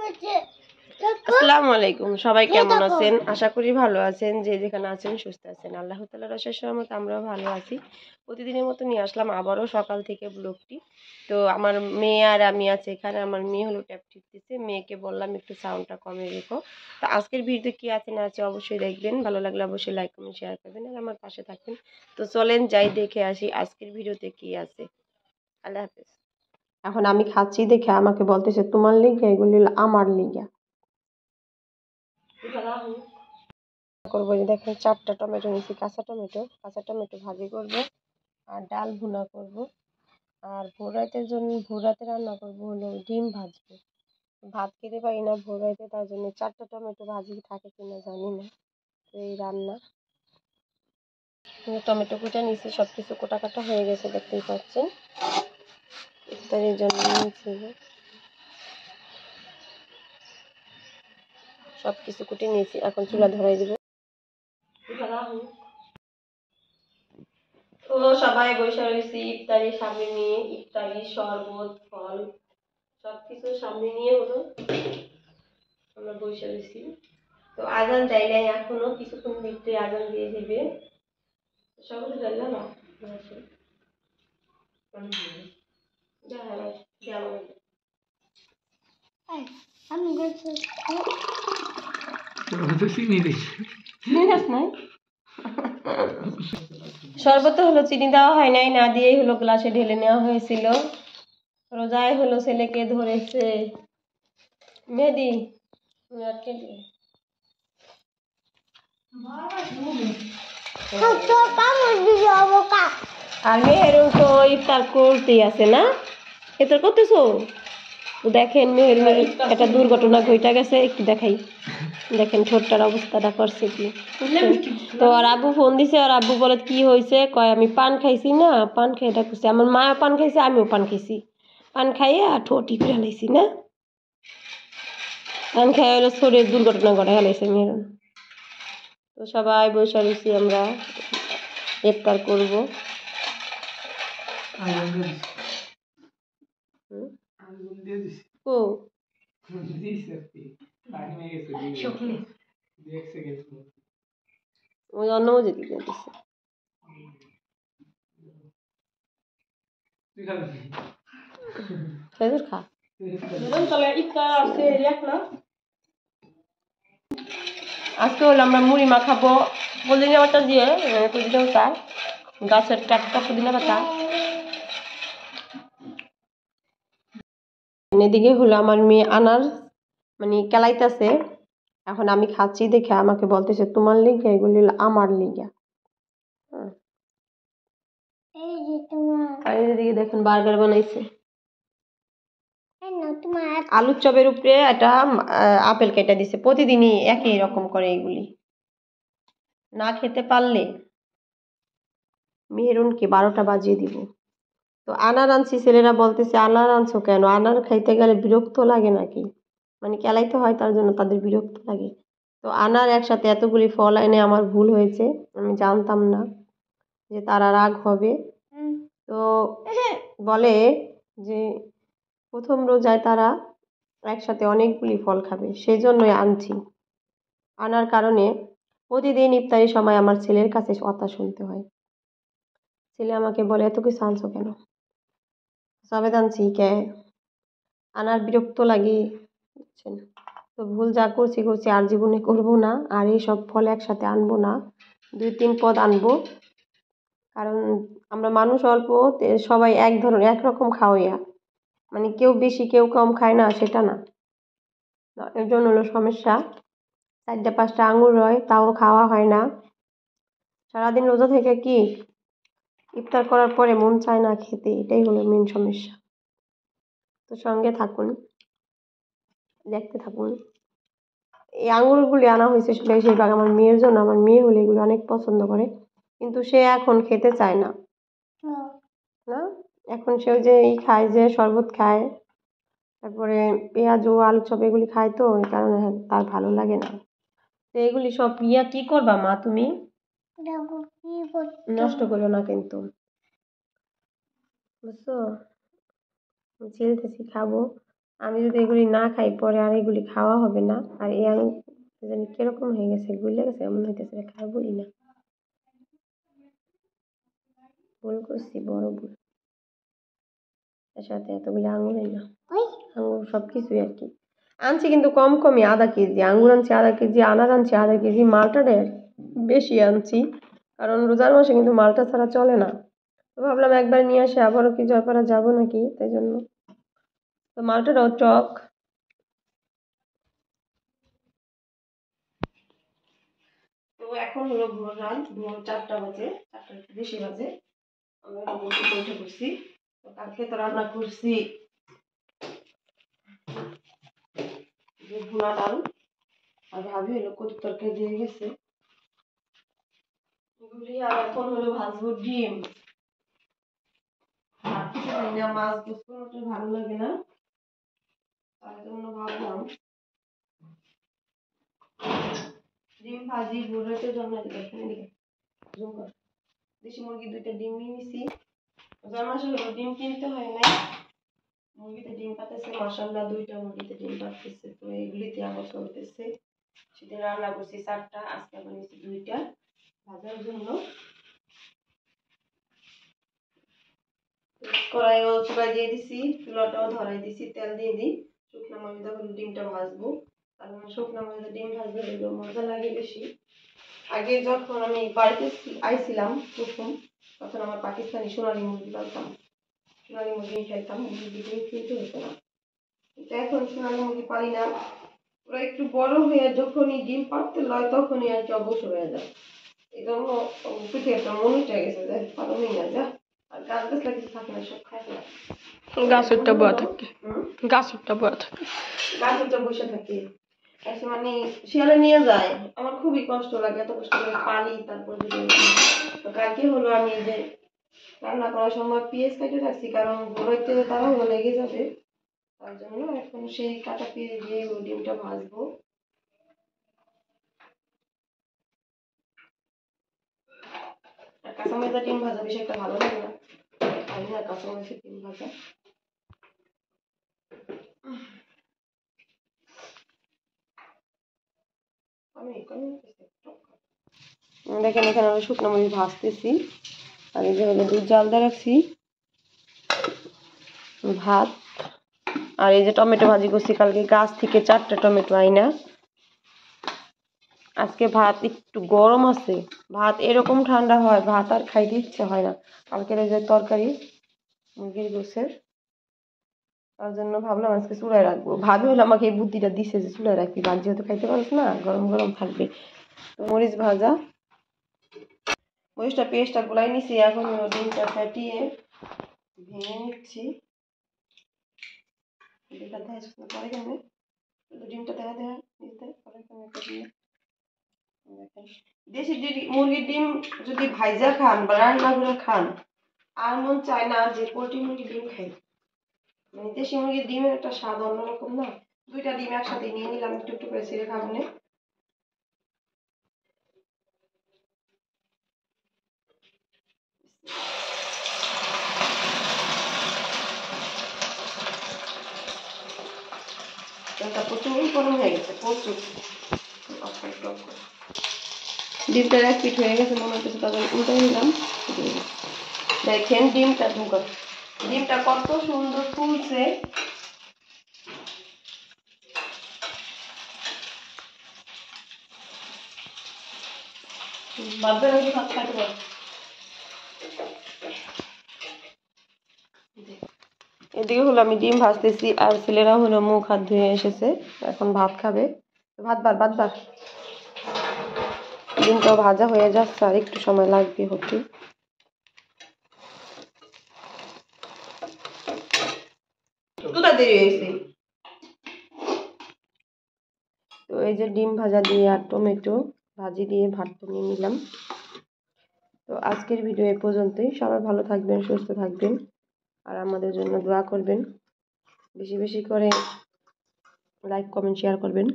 আসসালামু আলাইকুম। সবাই কেমন আছেন? আশা করি ভালো আছেন। যে যেখানে আছেন সুস্থ আছেন। আল্লাহ তাআলার অশেষ রহমতে আমরাও ভালো আছি। প্রতিদিনের মতো নিয়ে আসলাম আবারও সকাল থেকে ব্লগটি। তো আমার মেয়ে আর আমি আছি এখানে। আমার মেয়ে হলো ট্যাব টিপতেছে। মেয়েকে বললাম একটু সাউন্ডটা কমিয়ে রেখো। তো আজকের ভিডিওতে কি আছে না আছে অবশ্যই দেখবেন। ভালো লাগলে অবশ্যই লাইক কমেন্ট শেয়ার করবেন আর আমার পাশে থাকবেন। তো চলেন যাই দেখে আসি আজকের ভিডিওতে কি আছে। আল্লাহ হাফেজ। এখন আমি খাচ্ছি দেখে আমাকে বলতেছে তোমার লিগা, এগুলি আমার লিগা করবো। দেখেন 4টা টমেটো নিয়েছি, কাঁচা টমেটো ভাজি করব আর ডাল ভুনা করব। আর ভোর রাতের জন্য ভোর রাতে রান্না করব হলো ডিম ভাজবো। ভাত খেতে পারি না ভোর রাতে, তার জন্য 4টা টমেটো ভাজি থাকে কিনা জানি না। তো এই রান্না। টমেটো কুটা নিয়েছি, সবকিছু কোটা কাটা হয়ে গেছে দেখতেই পাচ্ছেন। ইফতারির জন্য নিয়েছি, সবকিছু কুটে নিয়েছি। এখন চুলা ধরাই দিব। তো সবাই বসে রয়েছি ইফতারি সামনে নিয়ে, ইফতারি শরবত ফল সবকিছু সামনে নিয়ে হলো আমরা বসে রয়েছি। তো আজান দেয় নাই এখনো, কিছুক্ষণ ভিতরে আজান দিয়ে দিবে। সকলে জানলাম না শরবত হলো চিনি দেওয়া হয় নাই, না দিয়েই হলো গ্লাসে ঢেলে নেওয়া হয়েছিল। রোজায় হলো ছেলেকে ধরেছে মেহেদি আর মেহেরুন তো ইফতার করতেই আছে না, ইফতার করতেছো। তো দেখেন মেহেরুন একটা দুর্ঘটনা ঘটে গেছে, একটু দেখাই। দেখেন ঠোঁটটার অবস্থাটা করছে কি। তো আর আব্বু ফোন দিছে, আর আব্বু বলে কি হয়েছে, কয় আমি পান খাইছি না, পান খেয়ে এটা করছি। আমার মা পান খাইছে, আমিও পান খাইছি, পান খাইয়ে আর ঠোঁটি করে হেলাইছি না, পান খাই হলো শরীর দুর্ঘটনা ঘটে হেলাইছে মেহেরুন। তো সবাই বসে রয়েছি আমরা, ইফতার করবো। ও ওই অন্য মজে দিকে দিচ্ছে। খা আজকে হলো আমরা মুড়ি মাখাবো পুদিনা পাতা দিয়ে, পুদিনা পাতা গাছের টাটকা পুদিনা পাতা। এদিকে হলো আমার মেয়ে আনার মানে কেলাইতেছে। এখন আমি খাচ্ছি দেখে আমাকে বলতেছে তোমার লিগা, এগুলি আমার লিগা। আর এদিকে দেখেন বার্গার বানাইছে আলুর চপের উপরে একটা আপেল কেটে দিছে। প্রতিদিনই একই রকম করে এগুলি, না খেতে পারলে মেহেরুনকে 12টা বাজিয়ে দিব। তো আনার আনছি, ছেলেরা বলতেছে আনার আনছো কেন, আনার খাইতে গেলে বিরক্ত লাগে নাকি, মানে কেলাইতে হয় তার জন্য তাদের বিরক্ত লাগে। তো আনার একসাথে এতগুলি ফল এনে আমার ভুল হয়েছে, আমি জানতাম না যে তারা রাগ হবে। তো বলে যে প্রথম রোজায় তারা একসাথে অনেকগুলি ফল খাবে, সেই জন্যই আনছি। আনার কারণে প্রতিদিন ইফতারির সময় আমার ছেলের কাছে কথা শুনতে হয়। ছেলে আমাকে বলে এত কিছু আনছো কেন, সবেদ আনছি কে, আনার বিরক্ত লাগে, বুঝছেন। তো ভুল যা করছি করছি, আর জীবনে করব না, আর এইসব ফল একসাথে আনবো না, 2-3 পদ আনবো। কারণ আমরা মানুষ অল্প, সবাই একরকম খাওয়াইয়া, মানে কেউ বেশি কেউ কম খায় না সেটা না, এর জন্য হলো সমস্যা। 4-5টা আঙুর হয় তাও খাওয়া হয় না। সারাদিন রোজা থেকে কি ইফতার করার পরে মন চায় না খেতে, এটাই হলো মেন সমস্যা। তো সঙ্গে থাকুন, দেখতে থাকুন। এই আঙুরগুলি আনা হয়েছে বেশিরভাগ আমার মেয়ের জন্য। আমার মেয়ে হলে এগুলো অনেক পছন্দ করে, কিন্তু সে এখন খেতে চায় না। না, এখন সে যে খায়, যে শরবত খায়, তারপরে পেঁয়াজু আলু চপ এগুলি খায়, তো এই কারণে তার ভালো লাগে না। তো এগুলি সব কি করবা মা তুমি, নষ্ট করো না কিন্তু, বুঝছো। ছেলতেছি খাবো, আমি যদি এগুলি না খাই পরে আর এগুলি খাওয়া হবে না। আর এই আলু জানি কিরকম হয়ে গেছে, গুলে গেছে, এমন হইতেছে খাবোই না। ভুল করছি, বড় ভুল। এর সাথে এতগুলি আঙুরই না, আঙুর সব কিছুই আর কি আনছি, কিন্তু কম কমই। আধা কেজি আঙুর আনছি, আধা কেজি আনার আনছি, আধা কেজি মালটা বেশি আনছি, কারণ রোজার মাসে কিন্তু মালটা ছাড়া চলে না। তো ভাবলাম একবার নিয়ে আসে, আবারও কি জয়পাড়া যাবো নাকি, তাই জন্য। তো মালটাটাও টক। তো এখন হলো ভোর রাত, ভোর 4টা বাজে, 4টার বেশি বাজে। আমরা উঠে করছি। তো কালকে তো রান্না করছি যে ভুনা ডাল, আর ভাবি হলো কচুর তরকারি দিয়ে গেছে এগুলি। আর এখন হলো ভাজবো ডিম। আর কিছু খাই না, মাছ গোস্ত ভালো লাগে না, তার জন্য ভাবলাম ডিম ভাজি। ভোরের জন্য দেশি মুরগি 2টা ডিম নিয়ে নিছি। রোজার মাসে হলো ডিম কিনতে হয় না, মুরগিতে ডিম পাতেছে মাশাআল্লাহ, 2টা মুরগিতে ডিম পাতেছে। তো এগুলিতে আমার চলতেছে। সেদিন রান্না করছি 4টা, আজকে আবার নিচ্ছি 2টা ভাজার জন্য। কড়াইও চুলায় দিয়ে দিছি, চুলাটাও ধরাই দিছি, তেল দিয়ে দিই। শুকনো মরিচা হলো ডিমটা ভাজবো, কারণ শুকনো মরিচা ডিম ভাজলে হলো মজা লাগে বেশি। আগে যখন আমি বাড়িতে আইছিলাম প্রথম, তখন আমার পাকিস্তানি সোনালী মুরগি পালতাম, সোনালী মুরগি খাইতাম, মুরগি ডিম কিনতে হতো না। কিন্তু এখন সোনালী মুরগি পালি না। ওরা একটু বড় হয়ে যখনই ডিম পাড়তে লয় তখনই আর কি অবসর হয়ে যায়। এই জন্য পিঠে একটা মনে উঠে গেছে যে পালনই না যা। আর গাছ গাছলা কিছু থাকে না, সব খায় না। গাছটা বয়া থাকে, গাছটা বয়া থাকে, গাছটা বসে থাকে। মানে শিয়ালে নিয়ে যায়, আমার খুবই কষ্ট লাগে, এত কষ্ট করে পালি। তারপর তো কালকে হলো আমি যে রান্না করার সময় পেঁয়াজ কেটে রাখছি, কারণ ঘুরাইতে তারা হলো লেগে যাবে, তার জন্য এখন সেই কাটা পেঁয়াজ দিয়ে ডিমটা ভাজবো। আর কাঁচামরিচা ডিম ভাজা বেশি একটা ভালো লাগে না, খাই না কাঁচামরিচের ডিম ভাজা। দেখেন এখানে আমি শুকনো মরিচ ভাজতেছি, আর এই যে হলো দুধ জাল দিয়ে রাখছি, ভাত। আর এই যে টমেটো ভাজি করছি, কালকে গাছ থেকে 4টা টমেটো আইনা। আজকে ভাত একটু গরম আছে, ভাত এরকম ঠান্ডা হয় ভাত আর খাইতে ইচ্ছে হয় না। কালকের এই যে তরকারি মুরগির গোছের, তার জন্য ভাবলাম আজকে চুলায় রাখবো। ভাবি হলো আমাকে এই বুদ্ধিটা দিছে যে চুলায় রাখবি, ভাত যেহেতু খাইতে পারিস না, গরম গরম থাকবে। তো মরিচ ভাজা, মরিচটা পেস্টটা গুলাই নিছি, এখন ডিমটা ফেটিয়ে ভেঙে নিচ্ছি। ডিমটা দেখা পরে কেন ডিমটা দেখা দেখা নিতে পরে কেন দেখেন। দেশি মুরগির ডিম যদি ভাইজা খান বা রান্না করে খান, আর মন চায় না যে পোল্ট্রি মুরগির ডিম খাই। মানে দেশি মুরগির ডিমের একটা স্বাদ অন্যরকম না। 2টা ডিম একসাথে নিয়ে নিলাম, একটু একটু করে ছিঁড়ে খাবো না। তেলটা প্রচুর গরম হয়ে গেছে, প্রচুর। ডিমটা 1 পিঠ হয়ে গেছে মনে হচ্ছে, তারপর উল্টে নিলাম। দেখেন ডিমটা ডিমটা কত সুন্দর ফুলছে। এদিকে হলো আমি ডিম ভাজতেছি, আর ছেলেরা হলো মুখ হাত ধুয়ে এসেছে, এখন ভাত খাবে। ভাত বার ডিমটাও ভাজা হয়ে যাচ্ছে, আর একটু সময় লাগবে হতে। দেরি হয়েছে। তো এই যে ডিম ভাজা দিয়ে আর টমেটো ভাজি দিয়ে ভাতটা নিয়ে নিলাম। তো আজকের ভিডিও এ পর্যন্তই। সবাই ভালো থাকবেন, সুস্থ থাকবেন, আর আমাদের জন্য দোয়া করবেন। বেশি বেশি করে লাইক কমেন্ট শেয়ার করবেন।